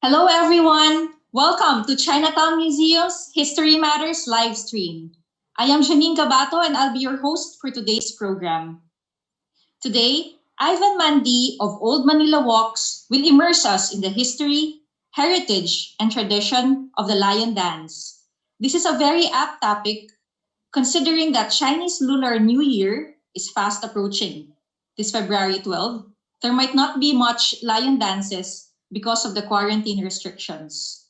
Hello, everyone. Welcome to Chinatown Museum's History Matters live stream. I am Janine Gabato and I'll be your host for today's program. Today, Ivan Mandi of Old Manila Walks will immerse us in the history, heritage, and tradition of the lion dance. This is a very apt topic considering that Chinese Lunar New Year is fast approaching. This February 12, there might not be much lion dances because of the quarantine restrictions.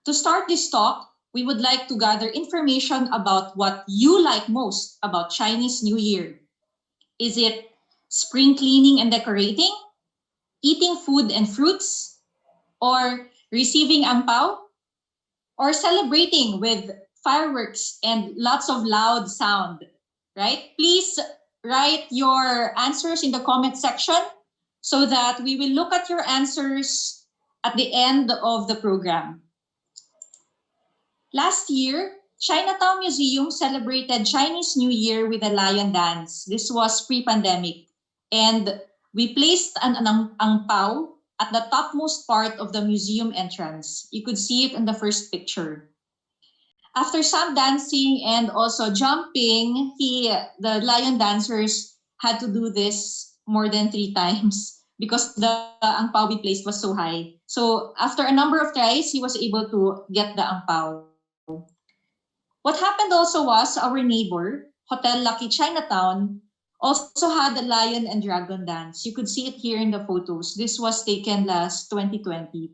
To start this talk, we would like to gather information about what you like most about Chinese New Year. Is it spring cleaning and decorating, eating food and fruits, or receiving ang pao, or celebrating with fireworks and lots of loud sound, right? Please write your answers in the comment section so that we will look at your answers at the end of the program. Last year, Chinatown Museum celebrated Chinese New Year with a lion dance. This was pre-pandemic. And we placed an ang pao at the topmost part of the museum entrance. You could see it in the first picture. After some dancing and also jumping, the lion dancers had to do this more than 3 times because the ang pao we placed was so high. So after a number of tries, he was able to get the ang pao. What happened also was our neighbor, Hotel Lucky Chinatown, also had a lion and dragon dance. You could see it here in the photos. This was taken last 2020,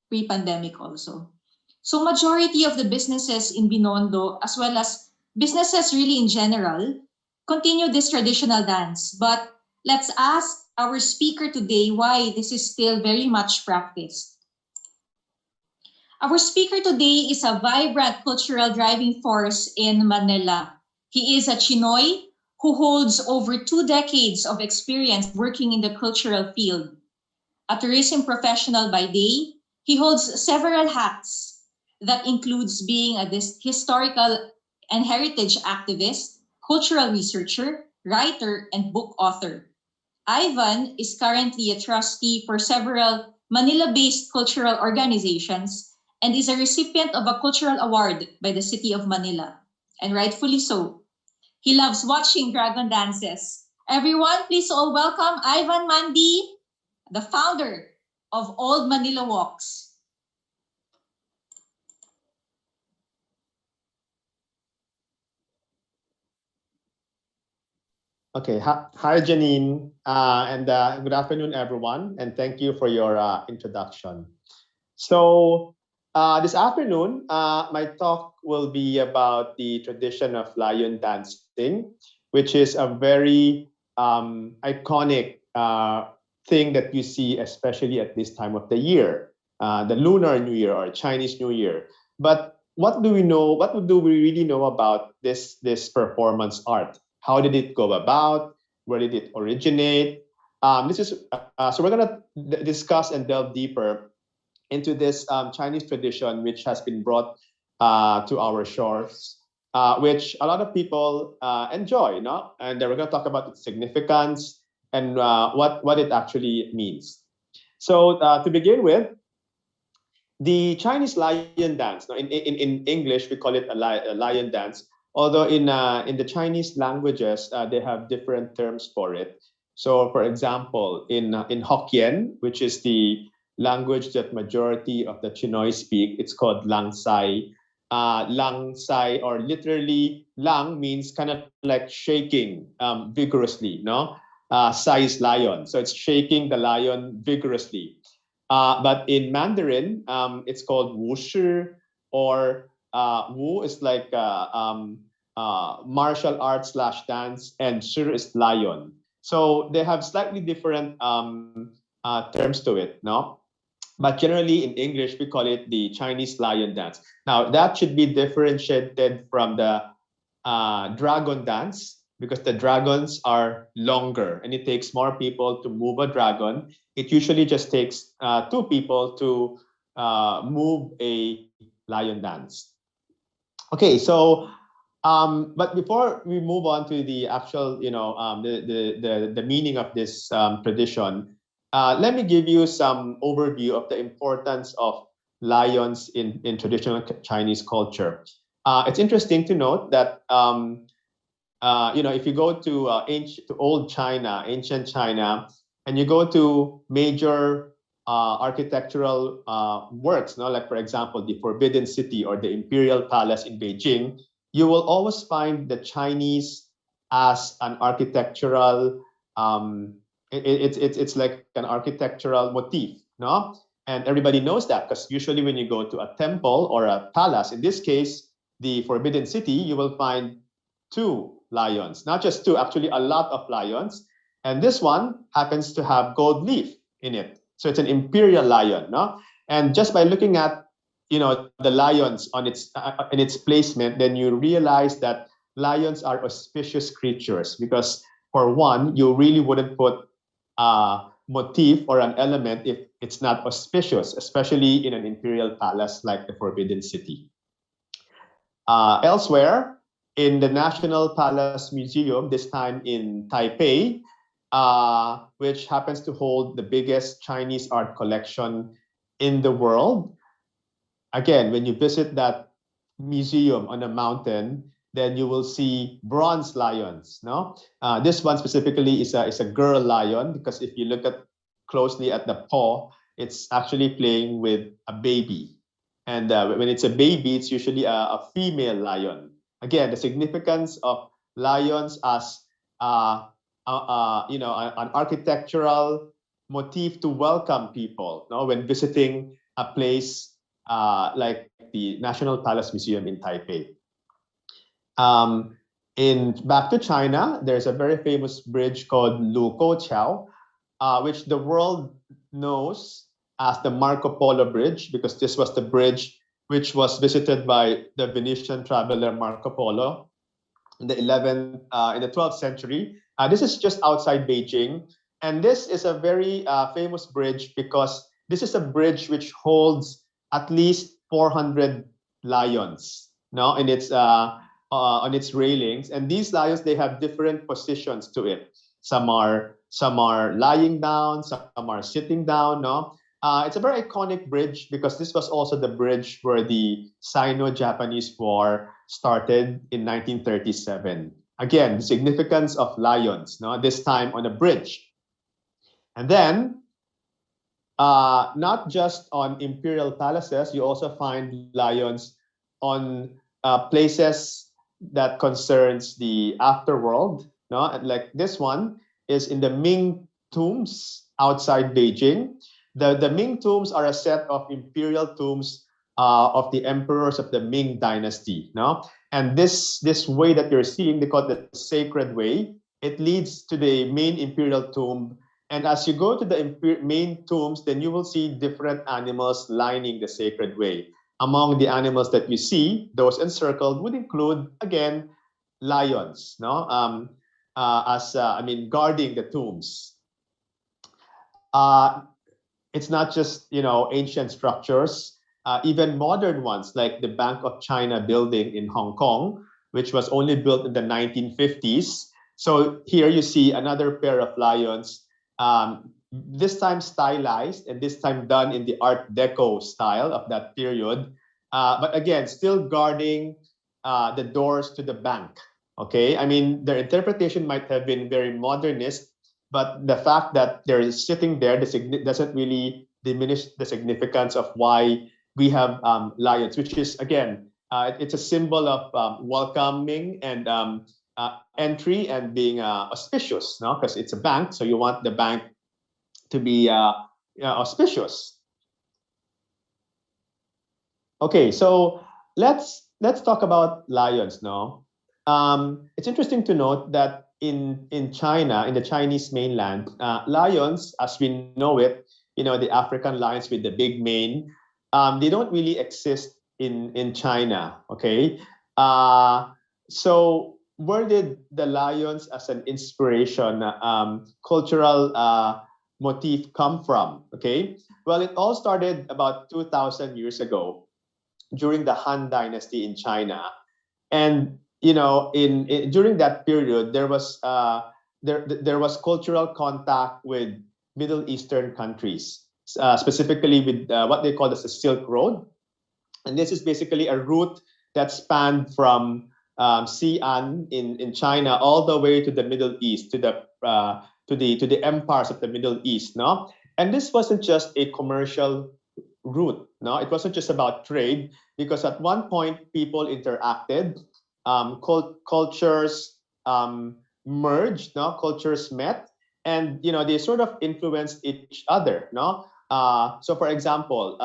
pre-pandemic also. So majority of the businesses in Binondo, as well as businesses really in general, continue this traditional dance. But let's ask our speaker today why this is still very much practiced. Our speaker today is a vibrant cultural driving force in Manila. He is a Chinoy who holds over 2 decades of experience working in the cultural field. A tourism professional by day, he holds several hats that includes being a historical and heritage activist, cultural researcher, writer, and book author. Ivan is currently a trustee for several Manila-based cultural organizations and is a recipient of a cultural award by the City of Manila, and rightfully so. He loves watching dragon dances. Everyone, please all welcome Ivan Mandi, the founder of Old Manila Walks. Okay, hi Janine, and good afternoon, everyone, and thank you for your introduction. So this afternoon, my talk will be about the tradition of lion dancing, which is a very iconic thing that you see, especially at this time of the year, the Lunar New Year or Chinese New Year. But what do we know? What do we really know about this performance art? How did it go about? Where did it originate? This is so we're gonna discuss and delve deeper into this Chinese tradition, which has been brought to our shores, which a lot of people enjoy, no? And we're going to talk about its significance and what it actually means. So to begin with, the Chinese lion dance. Now, in English, we call it a lion dance. Although in the Chinese languages, they have different terms for it. So, for example, in Hokkien, which is the language that majority of the Chinoy speak, it's called Lang Sai. Lang Sai, or literally Lang means kind of like shaking vigorously, no? Sai is lion, so it's shaking the lion vigorously. But in Mandarin, it's called Wu Shi, or Wu is like martial arts slash dance, and Shi is lion. So they have slightly different terms to it, no? But generally in English, we call it the Chinese lion dance. Now, that should be differentiated from the dragon dance, because the dragons are longer and it takes more people to move a dragon. It usually just takes 2 people to move a lion dance. Okay, so but before we move on to the actual, the meaning of this tradition, let me give you some overview of the importance of lions in traditional Chinese culture. It's interesting to note that if you go to old China, ancient China, and you go to major architectural works, no, like for example, the Forbidden City or the Imperial Palace in Beijing, you will always find the Chinese as an architectural. It's like an architectural motif, no, and everybody knows that because usually when you go to a temple or a palace, in this case, the Forbidden City, you will find two lions, not just two, actually a lot of lions. And this one happens to have gold leaf in it. So it's an imperial lion, no? And just by looking at, the lions on in its placement, then you realize that lions are auspicious creatures because for one, you really wouldn't put a motif or an element if it's not auspicious, especially in an imperial palace like the Forbidden City. Elsewhere, in the National Palace Museum, this time in Taipei, which happens to hold the biggest Chinese art collection in the world. Again, when you visit that museum on a mountain, then you will see bronze lions. No, this one specifically is a girl lion because if you look at closely at the paw, it's actually playing with a baby. And when it's a baby, it's usually a female lion. Again, the significance of lions as an architectural motif to welcome people. No, when visiting a place like the National Palace Museum in Taipei. In back to China, there's a very famous bridge called Lukou, which the world knows as the Marco Polo Bridge because this was the bridge which was visited by the Venetian traveler Marco Polo in the 12th century. This is just outside Beijing, and this is a very famous bridge because this is a bridge which holds at least 400 lions, no, in its on its railings, and these lions they have different positions to it. Some are lying down, some are sitting down, no. It's a very iconic bridge because this was also the bridge where the Sino-Japanese War started in 1937. Again, the significance of lions, no, this time on a bridge. And then, not just on imperial palaces, you also find lions on places that concerns the afterworld, no, like this one is in the Ming tombs outside Beijing. The Ming tombs are a set of imperial tombs of the emperors of the Ming dynasty. No? And this way that you're seeing, they call it the sacred way. It leads to the main imperial tomb. And as you go to the main tombs, then you will see different animals lining the sacred way. Among the animals that you see, those encircled would include, again, lions, no? Guarding the tombs. It's not just ancient structures, even modern ones like the Bank of China building in Hong Kong, which was only built in the 1950s. So here you see another pair of lions, this time stylized and this time done in the Art Deco style of that period. But again, still guarding the doors to the bank. Okay, I mean, their interpretation might have been very modernist, but the fact that they're sitting there doesn't really diminish the significance of why we have lions, which is, again, it's a symbol of welcoming and entry and being auspicious, no? Because it's a bank, so you want the bank to be auspicious. Okay, so let's talk about lions now. It's interesting to note that in China, in the Chinese mainland, lions, as we know it, the African lions with the big mane, they don't really exist in China. Okay, so where did the lions as an inspiration, cultural motif come from? Okay, well, it all started about 2,000 years ago during the Han Dynasty in China, and during that period there was there was cultural contact with Middle Eastern countries, specifically with what they call as the Silk Road. And this is basically a route that spanned from Xi'an in China all the way to the Middle East, to the empires of the Middle East, no? And this wasn't just a commercial route, no? It wasn't just about trade, because at one point people interacted, cultures merged, no? Cultures met, and they sort of influenced each other, no? So, for example,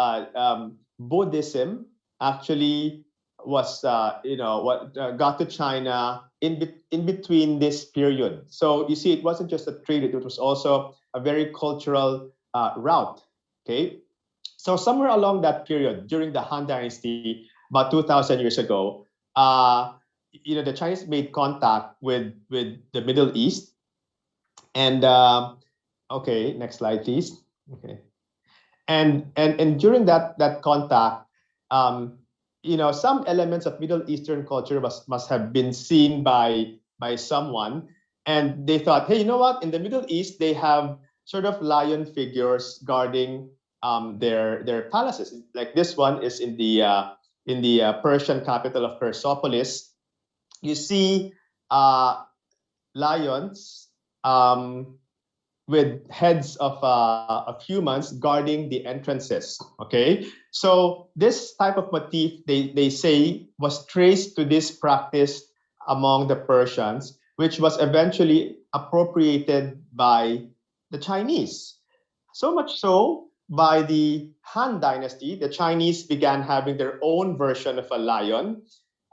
Buddhism actually was what got to China in between this period. So you see, it wasn't just a trade; it was also a very cultural route. Okay, so somewhere along that period, during the Han Dynasty, about 2,000 years ago, the Chinese made contact with the Middle East, and okay, next slide, please. Okay, and during that contact, um, some elements of Middle Eastern culture must have been seen by someone, and they thought, hey, you know what? In the Middle East, they have sort of lion figures guarding their palaces. Like this one is in the Persian capital of Persepolis. You see lions with heads of humans guarding the entrances. Okay, so this type of motif, they say, was traced to this practice among the Persians, which was eventually appropriated by the Chinese. So much so, by the Han Dynasty, the Chinese began having their own version of a lion,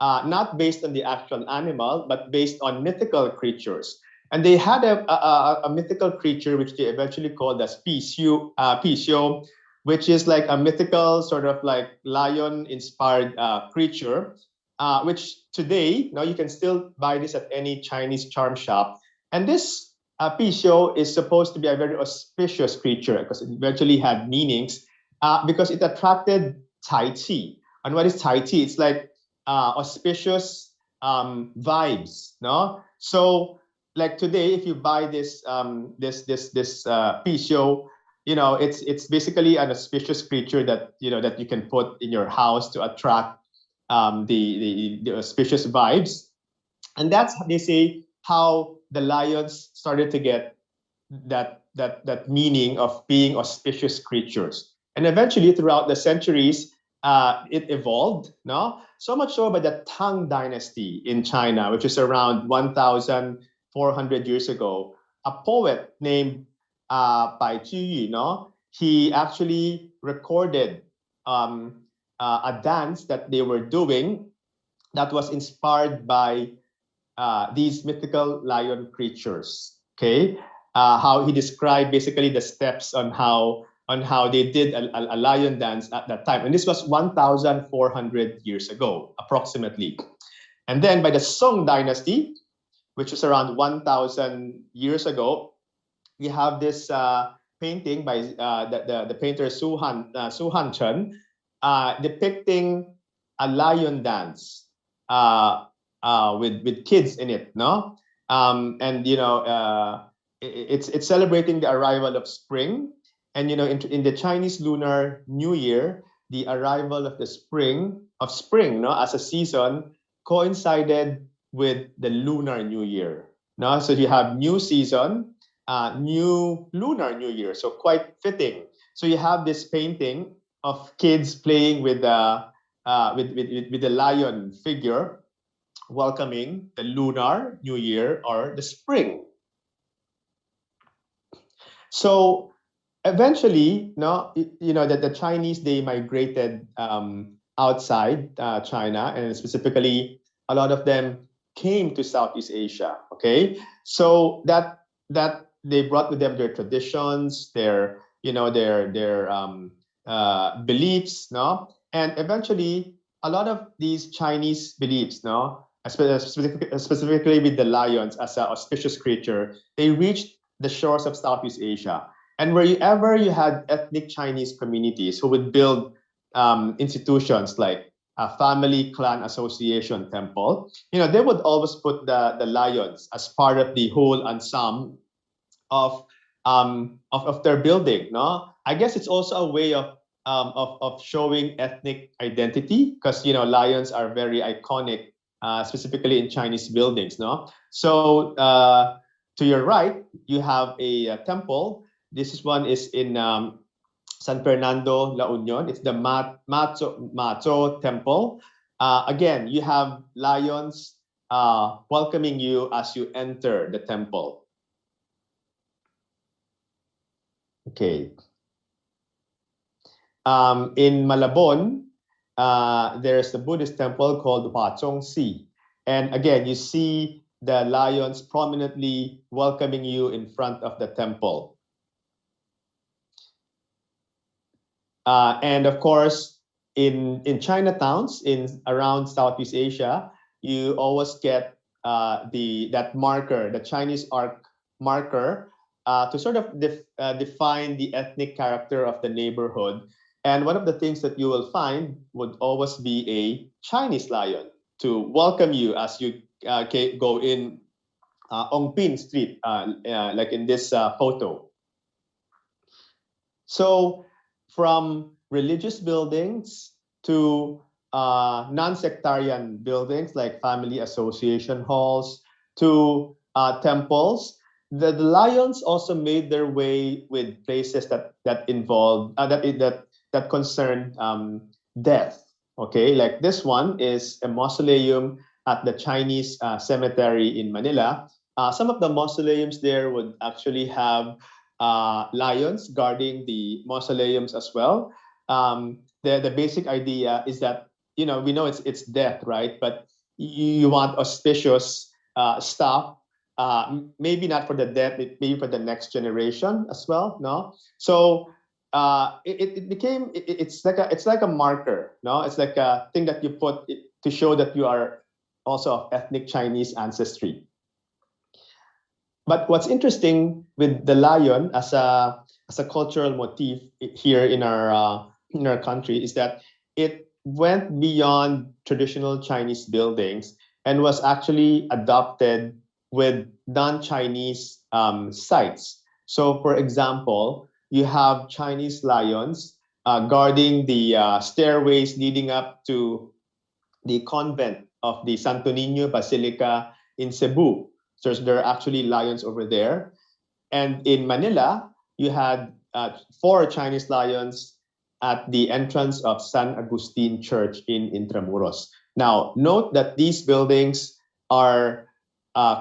not based on the actual animal, but based on mythical creatures. And they had a mythical creature which they eventually called as Pisio, which is like a mythical sort of like lion-inspired creature, which today, now you can still buy this at any Chinese charm shop. And this Pisio is supposed to be a very auspicious creature because it eventually had meanings, because it attracted Tai Chi. And what is Tai Chi? It's like auspicious vibes, no? So like today, if you buy this Pisio, it's basically an auspicious creature that that you can put in your house to attract the auspicious vibes, and that's, they say, how the lions started to get that meaning of being auspicious creatures. And eventually, throughout the centuries, it evolved. No, so much so by the Tang Dynasty in China, which is around 1,400 years ago. A poet named Bai Juyi, no, he actually recorded a dance that they were doing that was inspired by these mythical lion creatures. Okay, how he described basically the steps on how they did a lion dance at that time, and this was 1,400 years ago, approximately. And then by the Song Dynasty, which was around 1,000 years ago, we have this painting by the painter Su Han Chen, depicting a lion dance with kids in it, no? And it's celebrating the arrival of spring, and in the Chinese Lunar New Year, the arrival of the spring, no, as a season coincided with the Lunar New Year, no? So you have new season, new Lunar New Year, so quite fitting. So you have this painting of kids playing with the lion figure, welcoming the Lunar New Year or the spring. So eventually, no, that the Chinese, they migrated outside China, and specifically a lot of them came to Southeast Asia. Okay, so that they brought with them their traditions, their beliefs, no, and eventually a lot of these Chinese beliefs, no, specifically with the lions as an auspicious creature, they reached the shores of Southeast Asia. And wherever you had ethnic Chinese communities who would build institutions like a family clan association temple, they would always put the lions as part of the whole ensemble of of their building. No, I guess it's also a way of showing ethnic identity, because lions are very iconic, specifically in Chinese buildings. No, so to your right you have a temple. This one is in San Fernando, La Union. It's the Macho Temple. Again, you have lions welcoming you as you enter the temple. Okay. In Malabon, there's a Buddhist temple called Huachong Si. And again, you see the lions prominently welcoming you in front of the temple. And of course, in Chinatowns in around Southeast Asia, you always get that marker, the Chinese arc marker, to sort of define the ethnic character of the neighborhood. And one of the things that you will find would always be a Chinese lion to welcome you as you go in Ongpin Street, like in this photo. So from religious buildings to non-sectarian buildings like family association halls to temples, the lions also made their way with places that involve that concern death. Okay, like this one is a mausoleum at the Chinese cemetery in Manila. Some of the mausoleums there would actually have lions guarding the mausoleums as well. The basic idea is that we know it's death, right? But you want auspicious stuff. Maybe not for the death, maybe for the next generation as well. No, so it's like a marker. No, it's like a thing that you put to show that you are also of ethnic Chinese ancestry. But what's interesting with the lion as a cultural motif here in our country is that it went beyond traditional Chinese buildings and was actually adopted with non-Chinese sites. So, for example, you have Chinese lions guarding the stairways leading up to the convent of the Santo Niño Basilica in Cebu. So there are actually lions over there. And in Manila, you had 4 Chinese lions at the entrance of San Agustin Church in Intramuros. Now, note that these buildings are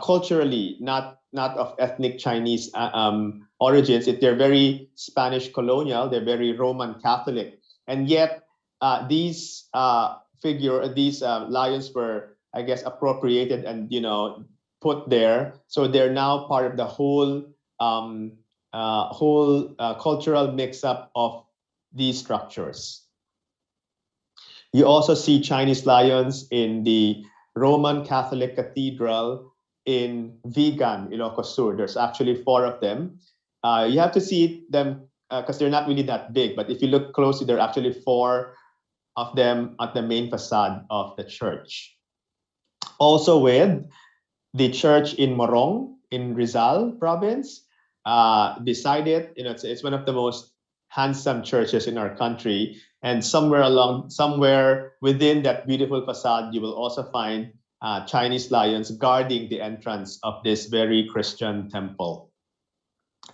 culturally not of ethnic Chinese origins. They're very Spanish colonial. They're very Roman Catholic, and yet these lions were, I guess, appropriated and put there, so they're now part of the whole cultural mix-up of these structures. You also see Chinese lions in the Roman Catholic Cathedral in Vigan, Ilocos Sur. There's actually 4 of them. You have to see them because they're not really that big, but if you look closely, there are actually 4 of them at the main facade of the church. Also with the church in Morong in Rizal province, beside it, it's one of the most handsome churches in our country. And somewhere within that beautiful facade, you will also find Chinese lions guarding the entrance of this very Christian temple,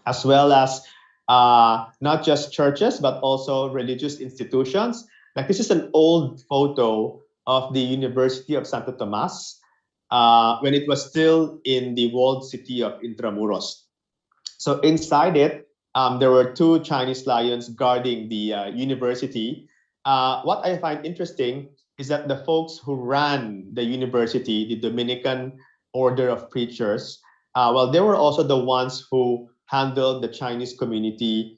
as well as not just churches, but also religious institutions. Like this is an old photo of the University of Santo Tomas when it was still in the walled city of Intramuros. So inside it, there were 2 Chinese lions guarding the university. What I find interesting is that the folks who ran the university, the Dominican Order of Preachers, well, they were also the ones who handled the Chinese community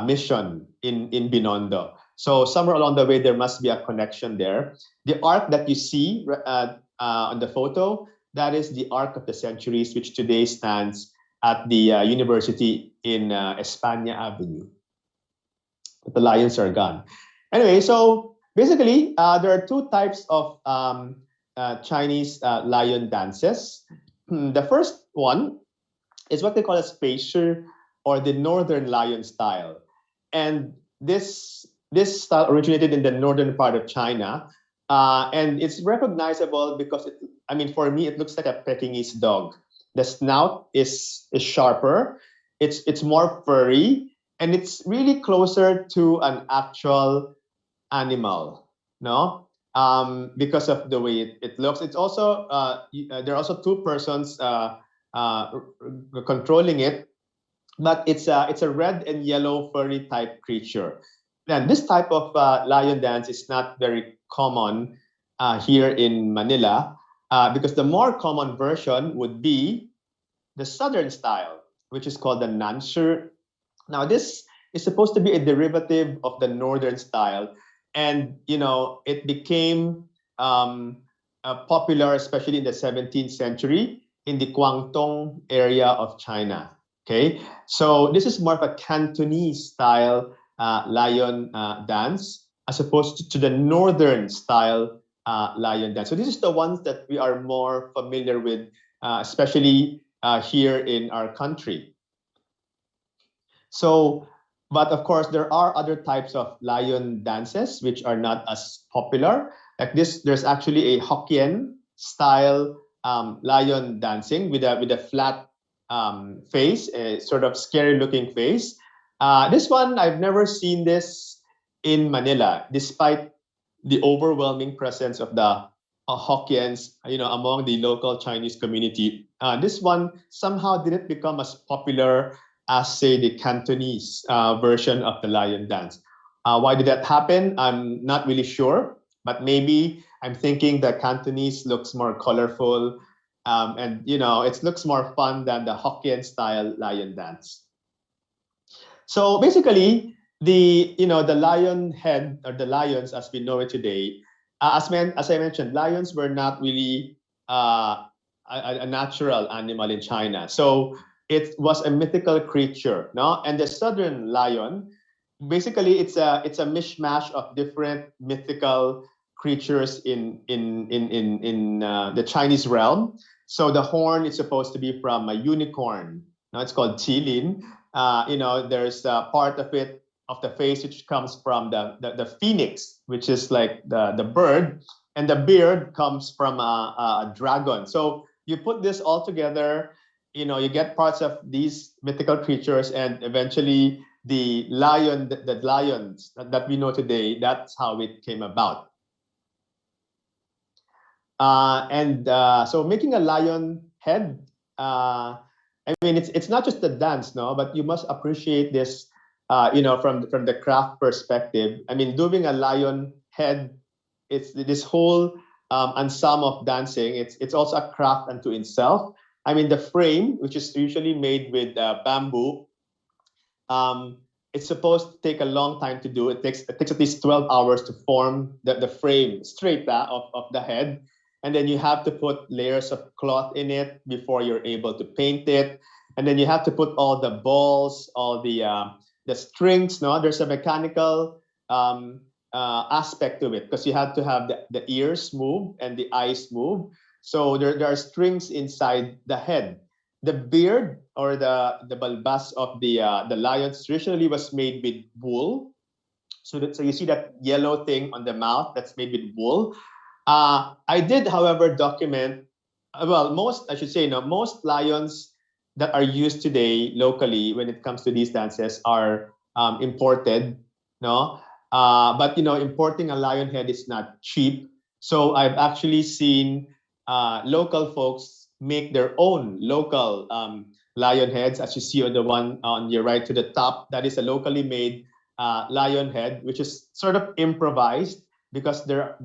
mission in Binondo. So somewhere along the way, there must be a connection there. The arc that you see on the photo, that is the Arc of the Centuries, which today stands at the university in España Avenue. But the lions are gone. Anyway, so basically, there are 2 types of Chinese lion dances. The first one is what they call a spacer or the Northern Lion style. And this style originated in the northern part of China, and it's recognizable because I mean, for me, it looks like a Pekingese dog. The snout is sharper, it's more furry, and it's really closer to an actual animal, no? Because of the way it looks. It's also there are also two persons controlling it, but it's a red and yellow furry type creature. And this type of lion dance is not very common here in Manila, because the more common version would be the southern style, which is called the Nanshi. Now, this is supposed to be a derivative of the northern style, and it became popular, especially in the 17th century, in the Guangdong area of China. Okay, so this is more of a Cantonese style lion dance, as opposed to the northern style lion dance. So this is the ones that we are more familiar with, especially here in our country. So, but of course, there are other types of lion dances which are not as popular. Like this, there's actually a Hokkien style lion dancing with a flat face, a sort of scary looking face. This one, I've never seen this in Manila, despite the overwhelming presence of the Hokkiens, among the local Chinese community. This one somehow didn't become as popular as, say, the Cantonese version of the lion dance. Why did that happen? I'm not really sure, but maybe I'm thinking the Cantonese looks more colorful, and it looks more fun than the Hokkien style lion dance. So basically, the lion head, or the lions as we know it today, as I mentioned, lions were not really a natural animal in China. So it was a mythical creature, no? And the southern lion, basically, it's a mishmash of different mythical creatures in the Chinese realm. So the horn is supposed to be from a unicorn. Now it's called qilin. There's a part of it, of the face, which comes from the phoenix, which is like the bird, and the beard comes from a dragon. So you put this all together, you get parts of these mythical creatures, and eventually the lions that we know today, that's how it came about. So making a lion head, I mean, it's not just the dance, no, but you must appreciate this, from the craft perspective. I mean, doing a lion head, it's this whole ensemble of dancing. It's also a craft unto itself. I mean, the frame, which is usually made with bamboo, it's supposed to take a long time to do. It takes at least 12 hours to form the frame straight of the head. And then you have to put layers of cloth in it before you're able to paint it. And then you have to put all the balls, all the strings. No, there's a mechanical aspect to it, because you have to have the ears move and the eyes move. So there are strings inside the head. The beard, or the balbas of the lions, traditionally was made with wool. So you see that yellow thing on the mouth, that's made with wool. I did, however, document, most lions that are used today locally when it comes to these dances are imported, no? But importing a lion head is not cheap. So I've actually seen local folks make their own local lion heads, as you see on the one on your right to the top. That is a locally made lion head, which is sort of improvised, because there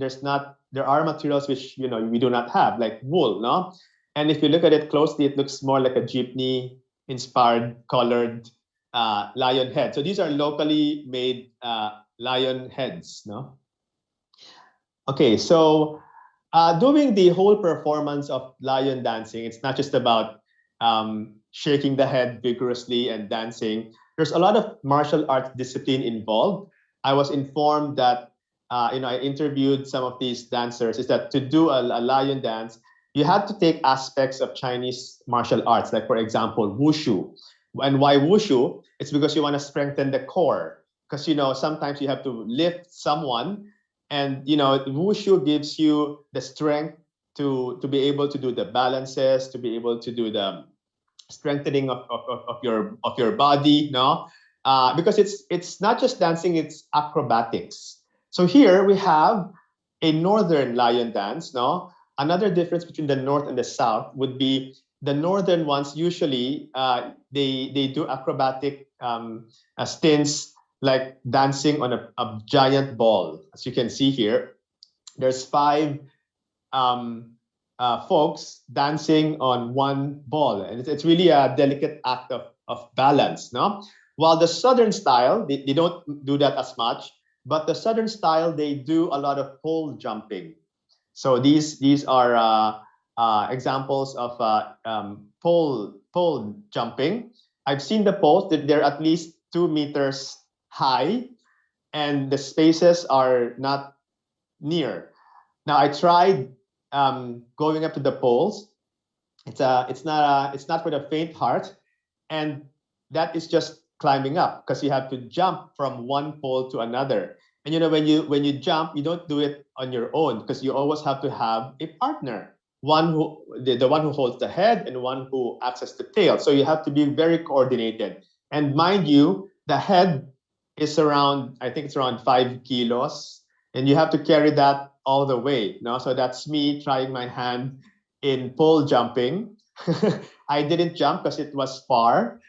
are materials which we do not have, like wool, no? And if you look at it closely, it looks more like a jeepney inspired colored lion head. So these are locally made lion heads, no? Okay, so doing the whole performance of lion dancing, it's not just about shaking the head vigorously and dancing. There's a lot of martial arts discipline involved. I was informed that I interviewed some of these dancers, is that to do a lion dance, you have to take aspects of Chinese martial arts, like, for example, wushu. And why wushu? It's because you want to strengthen the core. Because sometimes you have to lift someone, and wushu gives you the strength to be able to do the balances, to be able to do the strengthening of your body, no? Because it's not just dancing, it's acrobatics. So here we have a northern lion dance, no? Another difference between the north and the south would be the northern ones usually they do acrobatic stints like dancing on a giant ball. As you can see here, there's five um, folks dancing on one ball, and it's really a delicate act of balance, no? While the southern style, they don't do that as much, but the southern style, they do a lot of pole jumping. So these are examples of pole jumping. I've seen the poles that they're at least 2 meters high, and the spaces are not near. Now I tried going up to the poles. It's not for the faint heart, and that is just climbing up because you have to jump from one pole to another. And when you jump, you don't do it on your own because you always have to have a partner, the one who holds the head and one who acts as the tail. So you have to be very coordinated. And mind you, the head is around, I think it's around 5 kilos, and you have to carry that all the way. No, so that's me trying my hand in pole jumping. I didn't jump because it was far.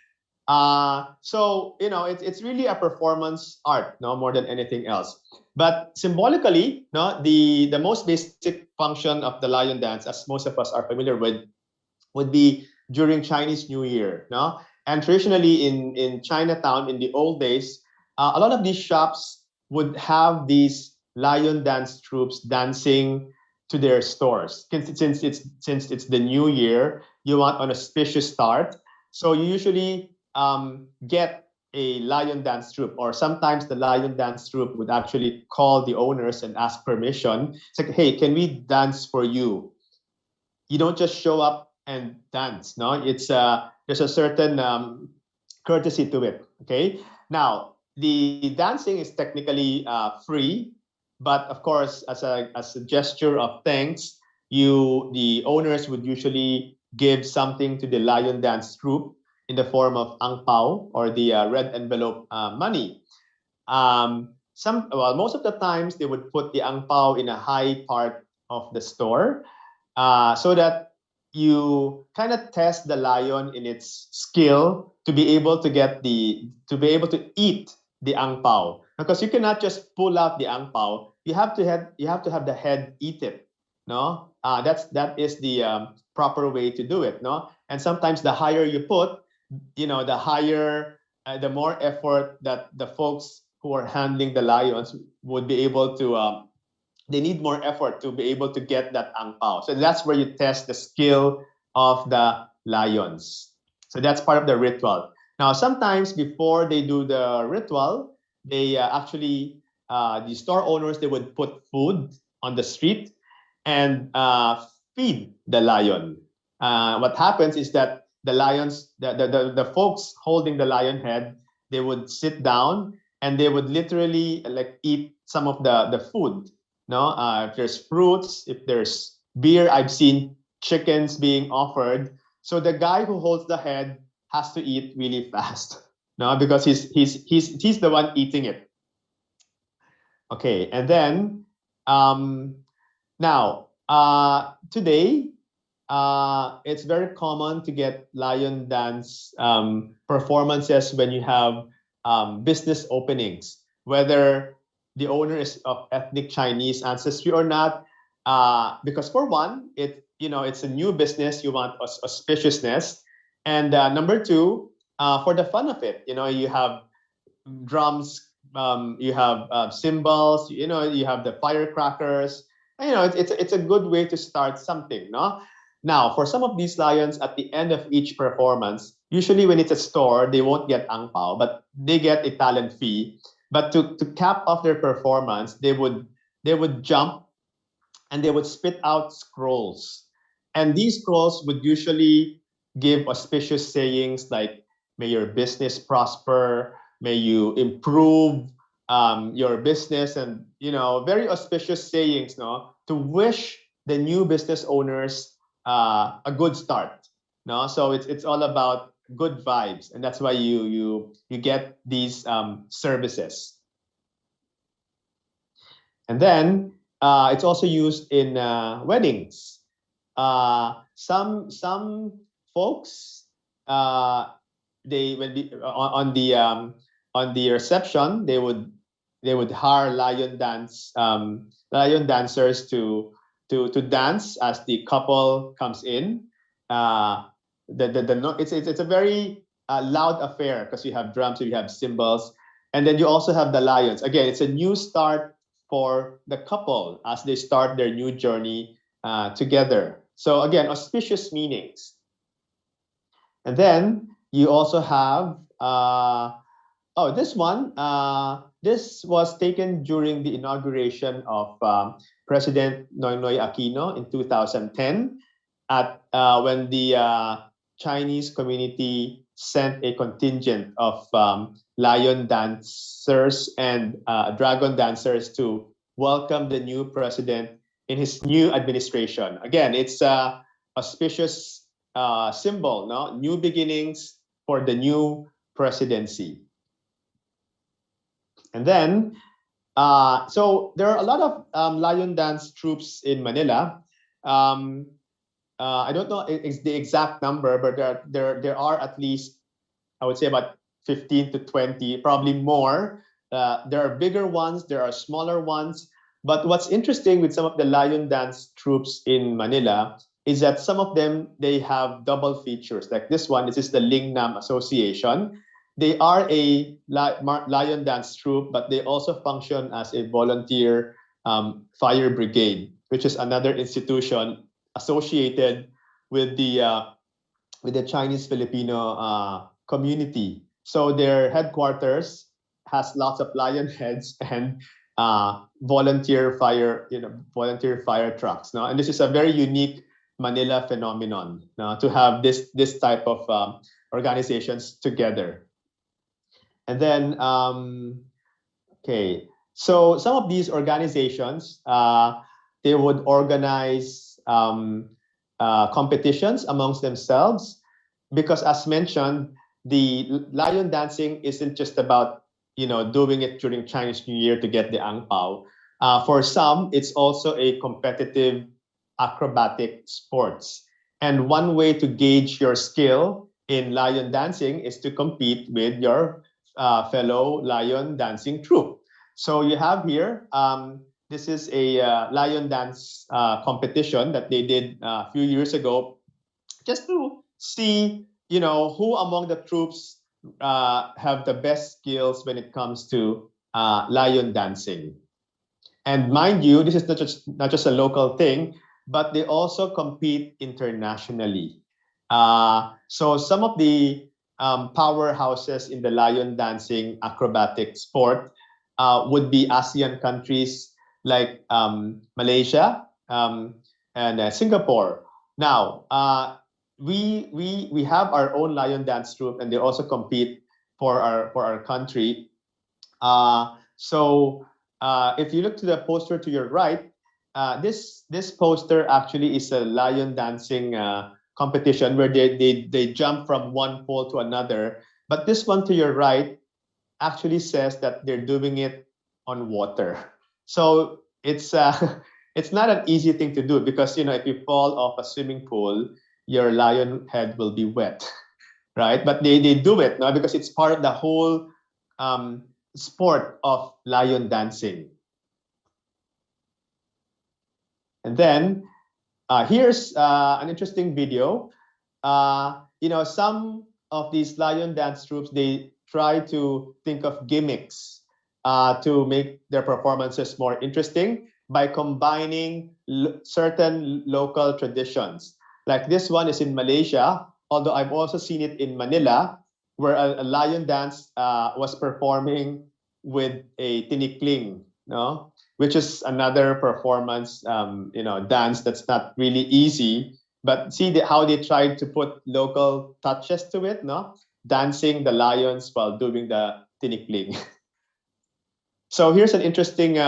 So it's really a performance art, no more than anything else. But symbolically, no, the most basic function of the lion dance, as most of us are familiar with, would be during Chinese New Year, no. And traditionally in Chinatown in the old days, a lot of these shops would have these lion dance troops dancing to their stores. Since it's the new year, you want an auspicious start, so you usually get a lion dance troupe, or sometimes the lion dance troupe would actually call the owners and ask permission. It's like, hey, can we dance for you? You don't just show up and dance, no. There's a certain courtesy to it. Okay, now the dancing is technically free, but of course, as a gesture of thanks, the owners would usually give something to the lion dance troupe in the form of ang pao, or the red envelope money. Most of the times they would put the ang pao in a high part of the store, so that you kind of test the lion in its skill to be able to eat the ang pao, because you cannot just pull out the ang pao. You have to have the head eat it, no. That is the proper way to do it, no. And sometimes the higher you put, the more effort that the folks who are handling the lions would be able to. They need more effort to be able to get that ang pao. So that's where you test the skill of the lions. So that's part of the ritual. Now, sometimes before they do the ritual, they actually the store owners, they would put food on the street and feed the lion. What happens is that the lions, the folks holding the lion head, they would sit down and they would literally like eat some of the food. No, if there's fruits, if there's beer, I've seen chickens being offered. So the guy who holds the head has to eat really fast, no, because he's the one eating it. Okay, and then now today it's very common to get lion dance performances when you have business openings, whether the owner is of ethnic Chinese ancestry or not. Because for one, it's a new business. You want auspiciousness, and number two, for the fun of it, you have drums, you have cymbals, you have the firecrackers. It's a good way to start something, no? Now, for some of these lions, at the end of each performance, usually when it's a store, they won't get ang pao, but they get a talent fee. But to cap off their performance, they would jump and they would spit out scrolls. And these scrolls would usually give auspicious sayings like, may your business prosper, may you improve your business, and very auspicious sayings, no, to wish the new business owners a good start. No, so it's all about good vibes, and that's why you get these services. And then it's also used in weddings. Some folks, they when the on the reception, they would hire lion dancers to dance as the couple comes in. It's a very loud affair because you have drums, you have cymbals, and then you also have the lions. Again, it's a new start for the couple as they start their new journey together. So again, auspicious meanings. And then you also have this one. This was taken during the inauguration of President Noynoy Aquino in 2010, at when the Chinese community sent a contingent of lion dancers and dragon dancers to welcome the new president in his new administration. Again, it's a auspicious symbol, no? New beginnings for the new presidency. And then, so there are a lot of lion dance troops in Manila. I don't know the exact number, but there are at least, I would say, about 15 to 20, probably more. There are bigger ones, there are smaller ones. But what's interesting with some of the lion dance troops in Manila is that some of them, they have double features. Like this one, this is the Lingnam Association. They are a lion dance troupe, but they also function as a volunteer fire brigade, which is another institution associated with the Chinese Filipino community. So their headquarters has lots of lion heads and volunteer fire trucks. No, and this is a very unique Manila phenomenon, to have this type of organizations together. And then okay, so some of these organizations, they would organize competitions amongst themselves, because as mentioned, the lion dancing isn't just about doing it during Chinese New Year to get the ang pao. For some, it's also a competitive acrobatic sports. And one way to gauge your skill in lion dancing is to compete with your fellow lion dancing troupe. So you have here, this is a lion dance competition that they did a few years ago, just to see, who among the troops have the best skills when it comes to lion dancing. And mind you, this is not just a local thing, but they also compete internationally. So some of the powerhouses in the lion dancing acrobatic sport would be ASEAN countries like Malaysia and Singapore. Now, we have our own lion dance troupe, and they also compete for our country. So if you look to the poster to your right, this poster actually is a lion dancing competition where they jump from one pole to another. But this one to your right actually says that they're doing it on water. So it's it's not an easy thing to do, because if you fall off a swimming pool, your lion head will be wet, right? But they do it now because it's part of the whole sport of lion dancing. And then here's an interesting video. Some of these lion dance troops, they try to think of gimmicks to make their performances more interesting by combining certain local traditions. Like this one is in Malaysia, although I've also seen it in Manila, where a lion dance was performing with a tinikling, no? Which is another performance, dance that's not really easy. But see how they tried to put local touches to it, no? dancing the lions while doing the tinikling. So here's an interesting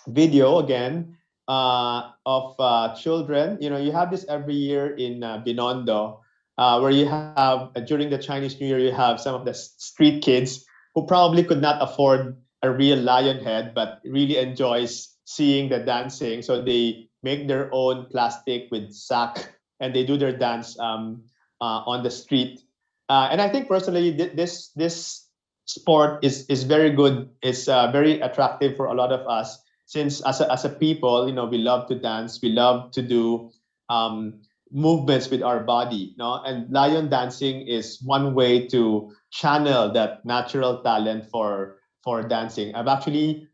video again of children. You know, you have this every year in Binondo, where you have during the Chinese New Year, you have some of the street kids who probably could not afford a real lion head, but really enjoys seeing the dancing. So they make their own plastic with sack and they do their dance on the street. And I think personally, this sport is very good. It's very attractive for a lot of us since as a people, you know, we love to dance, we love to do um, movements with our body, no? And lion dancing is one way to channel that natural talent for dancing. I've actually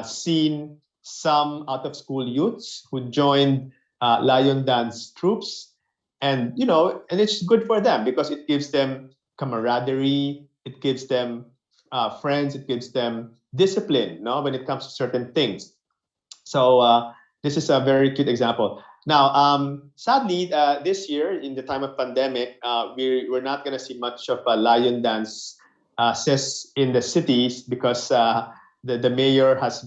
seen some out of school youths who joined lion dance troops, and you know, and it's good for them because it gives them camaraderie, it gives them friends, it gives them discipline, no, when it comes to certain things. So this is a very cute example. Now, sadly, this year in the time of pandemic, we're not going to see much of a lion dance says in the cities because the mayor has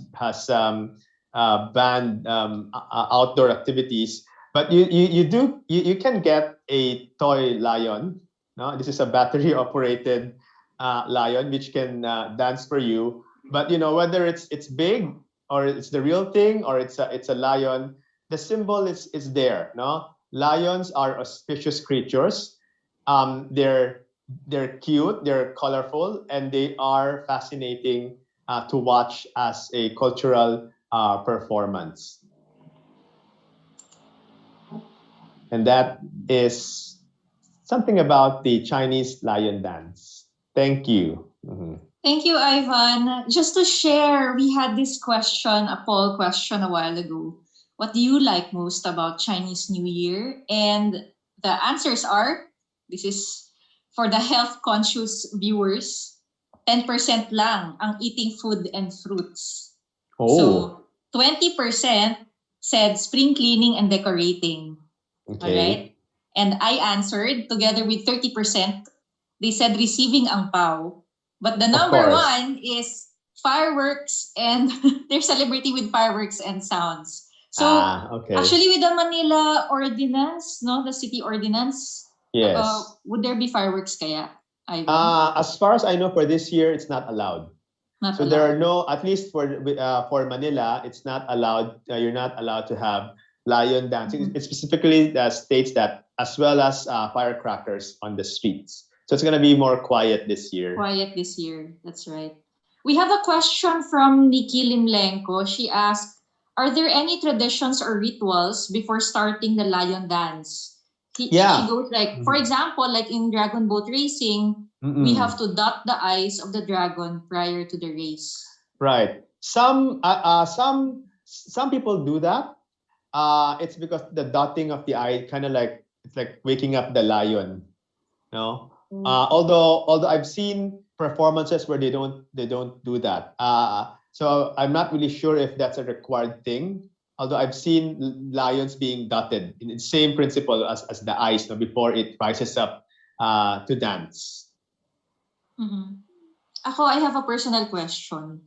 banned outdoor activities. But you can get a toy lion. No, this is a battery operated lion which can dance for you. But you know, whether it's big or it's the real thing or it's a lion, the symbol is there. No, lions are auspicious creatures. They're cute, they're colorful, and they are fascinating to watch as a cultural performance. And that is something about the Chinese lion dance. Thank you. Mhm. Thank you, Ivan. Just to share, we had this question, a poll question a while ago. What do you like most about Chinese New Year? And the answers are, this is for the health conscious viewers, 10% lang ang eating food and fruits. Oh, So 20% said spring cleaning and decorating. All okay. right. And I answered together with 30%. They said receiving ang pao. But the Of number course. one is fireworks, and they're celebrating with fireworks and sounds. So Okay. actually with the Manila ordinance, no, the city ordinance, Yes. would there be fireworks kaya, Ivan? As far as I know, for this year, it's not allowed. Not So there are allowed. no, at least for Manila, it's not allowed. You're not allowed to have lion dancing. Mhm. It specifically states that, as well as firecrackers on the streets. So it's gonna be more quiet this year. Quiet this year. That's right. We have a question from Nikki Limlenko. She asked, are there any traditions or rituals before starting the lion dance? She Yeah. goes like, for example, like in dragon boat racing, we Mm-mm. have to dot the eyes of the dragon prior to the race. Right. Some people do that. It's because the dotting of the eye kind of like it's like waking up the lion. No. Although I've seen performances where they don't do that. So I'm not really sure if that's a required thing. Although I've seen lions being dotted in the same principle as the eyes, no, before it rises up to dance. Mm-hmm. Ako, I have a personal question.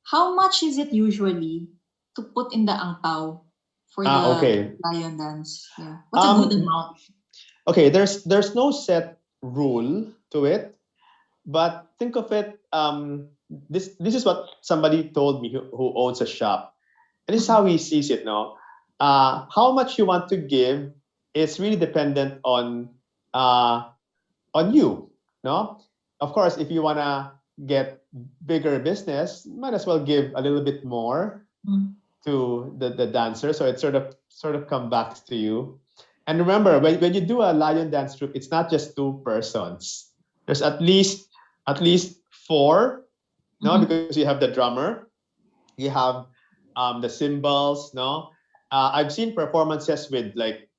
How much is it usually to put in the angpao for the Okay. lion dance? Yeah. What's a good amount? Okay, there's no set rule to it, but think of it. This is what somebody told me who owns a shop, and this is how he sees it now. How much you want to give is really dependent uh, on you. No, of course, if you wanna get bigger business, might as well give a little bit more Mm. to the dancer, so it sort of come back to you. And remember, when you do a lion dance troupe, it's not just two persons. There's at least four, no, Mhm. because you have the drummer, you have the cymbals, no. I've seen performances with like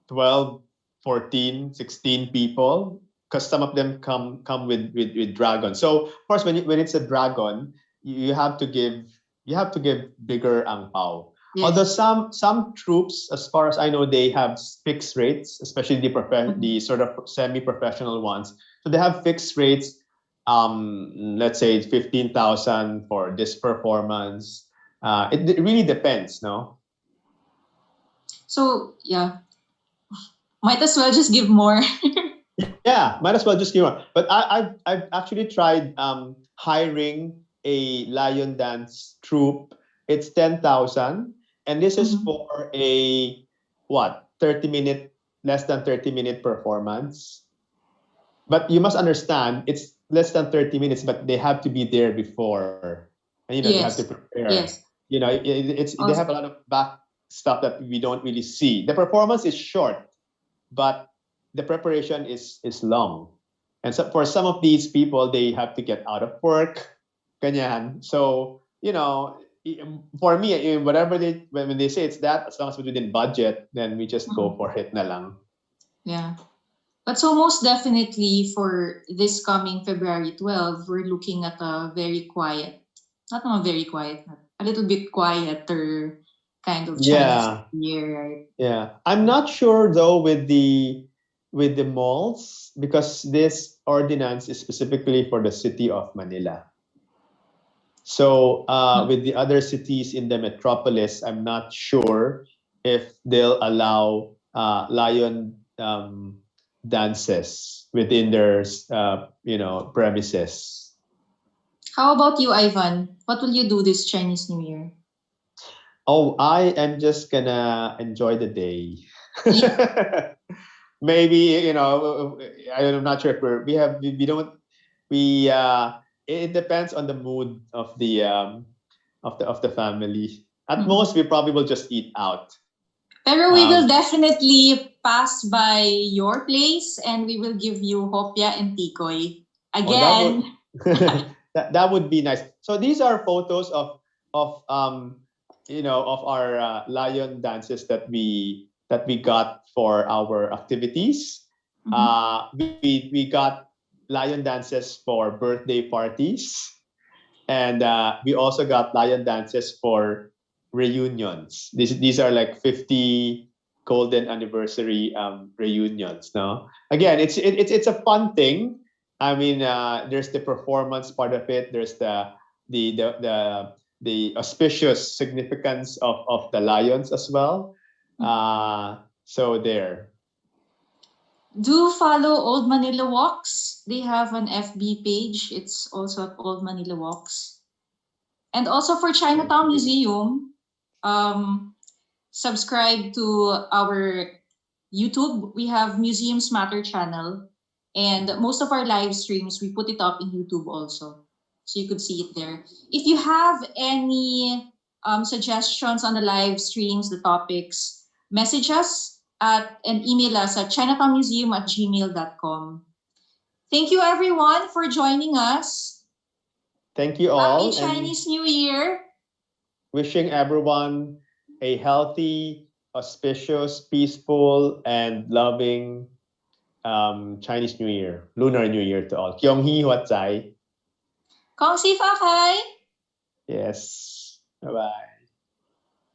12, 14, 16 people because some of them come with dragons. So of course, when it's a dragon, you have to give bigger ang pao. Yes. Although some troops, as far as I know, they have fixed rates, especially the sort of semi-professional ones. So they have fixed rates. Let's say 15,000 for this performance. It really depends, no? So yeah, might as well just give more. Yeah, might as well just give one. But I've actually tried hiring a lion dance troupe. It's 10,000, and this is Mhm. for a what 30-minute, less than 30-minute performance. But you must understand, it's less than 30 minutes, but they have to be there before, and they have to Yes, prepare. yes. They have a lot of back stuff that we don't really see. The performance is short, but the preparation is long. And so for some of these people, they have to get out of work, ganyan. So, for me, whatever when they say it's that, as long as it's within budget, then we just go Mhm. for it na lang. Yeah. But so most definitely for this coming February 12, we're looking at a very quiet, not a very quiet, a little bit quieter kind of Chinese Yeah, New Year, right? yeah. I'm not sure though with the malls, because this ordinance is specifically for the city of Manila. So Mhm. with the other cities in the metropolis, I'm not sure if they'll allow lion dances within their premises. How about you, Ivan? What will you do this Chinese New Year? Oh, I am just gonna enjoy the day. Yeah. Maybe I'm not sure if we don't we it depends on the mood of the family. At Mhm. most, we probably will just eat out. Pero we will Um, definitely pass by your place and we will give you hopia and tikoy. oh, that would Again. that would be nice. So these are photos of of our lion dances that we got for our activities. Mhm. We got lion dances for birthday parties, and we also got lion dances for reunions. These are like 50 golden anniversary reunions. No, again, it's a fun thing. I mean, there's the performance part of it. There's the the the, the auspicious significance of the lions as well. So there. Do follow Old Manila Walks. They have an FB page. It's also at Old Manila Walks. And also for Chinatown Okay. Museum, um, subscribe to our YouTube. We have Museums Matter channel. And most of our live streams, we put it up in YouTube also. So you could see it there. If you have any suggestions on the live streams, the topics, message us at and email us at chinatownmuseum@gmail.com. Thank you everyone for joining us. Thank you Happy all, and Chinese New Year. wishing everyone a healthy, auspicious, peaceful, and loving Chinese New Year, Lunar New Year to all. Kyung hee huat zai. Kong Si Fa Kai. Yes. Bye bye.